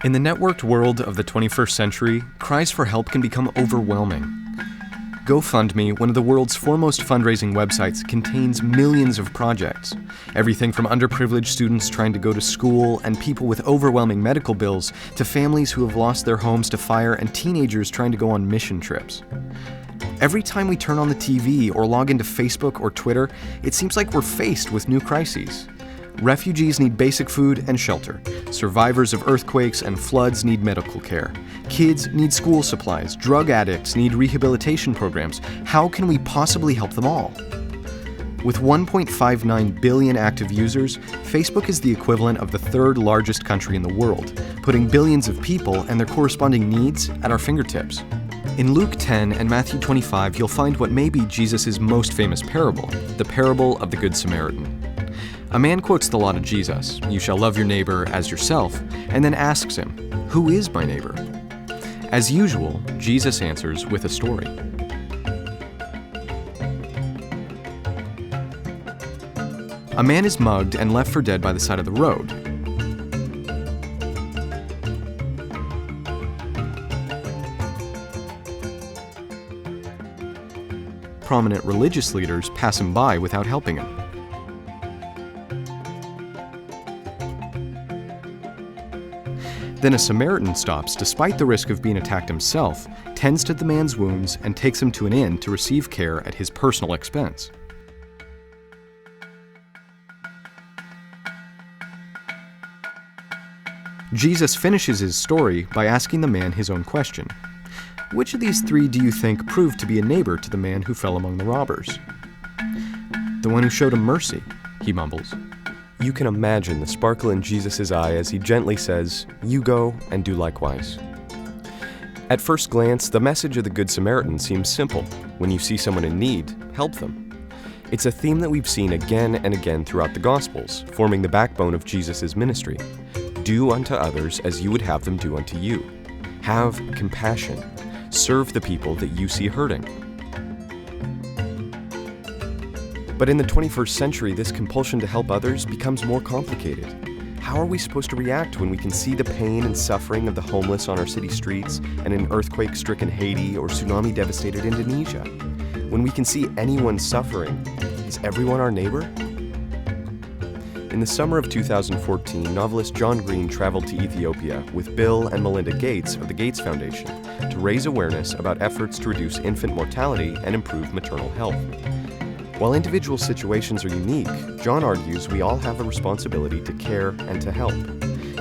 In the networked world of the 21st century, cries for help can become overwhelming. GoFundMe, one of the world's foremost fundraising websites, contains millions of projects. Everything from underprivileged students trying to go to school and people with overwhelming medical bills to families who have lost their homes to fire and teenagers trying to go on mission trips. Every time we turn on the TV or log into Facebook or Twitter, it seems like we're faced with new crises. Refugees need basic food and shelter. Survivors of earthquakes and floods need medical care. Kids need school supplies. Drug addicts need rehabilitation programs. How can we possibly help them all? With 1.59 billion active users, Facebook is the equivalent of the third largest country in the world, putting billions of people and their corresponding needs at our fingertips. In Luke 10 and Matthew 25, you'll find what may be Jesus' most famous parable, the parable of the Good Samaritan. A man quotes the law to Jesus, "You shall love your neighbor as yourself," and then asks him, "Who is my neighbor?" As usual, Jesus answers with a story. A man is mugged and left for dead by the side of the road. Prominent religious leaders pass him by without helping him. Then a Samaritan stops despite the risk of being attacked himself, tends to the man's wounds, and takes him to an inn to receive care at his personal expense. Jesus finishes his story by asking the man his own question. Which of these three do you think proved to be a neighbor to the man who fell among the robbers? The one who showed him mercy, he mumbles. You can imagine the sparkle in Jesus' eye as he gently says, "You go and do likewise." At first glance, the message of the Good Samaritan seems simple. When you see someone in need, help them. It's a theme that we've seen again and again throughout the Gospels, forming the backbone of Jesus' ministry. Do unto others as you would have them do unto you. Have compassion. Serve the people that you see hurting. But in the 21st century, this compulsion to help others becomes more complicated. How are we supposed to react when we can see the pain and suffering of the homeless on our city streets and in earthquake-stricken Haiti or tsunami-devastated Indonesia? When we can see anyone suffering, is everyone our neighbor? In the summer of 2014, novelist John Green traveled to Ethiopia with Bill and Melinda Gates of the Gates Foundation to raise awareness about efforts to reduce infant mortality and improve maternal health. While individual situations are unique, John argues we all have a responsibility to care and to help.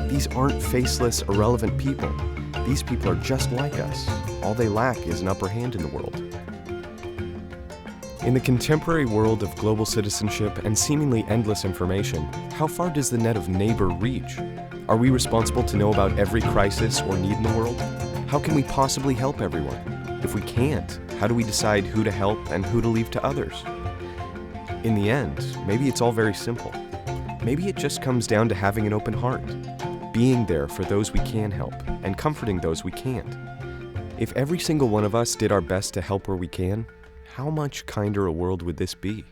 These aren't faceless, irrelevant people. These people are just like us. All they lack is an upper hand in the world. In the contemporary world of global citizenship and seemingly endless information, how far does the net of neighbor reach? Are we responsible to know about every crisis or need in the world? How can we possibly help everyone? If we can't, how do we decide who to help and who to leave to others? In the end, maybe it's all very simple. Maybe it just comes down to having an open heart, being there for those we can help, and comforting those we can't. If every single one of us did our best to help where we can, how much kinder a world would this be?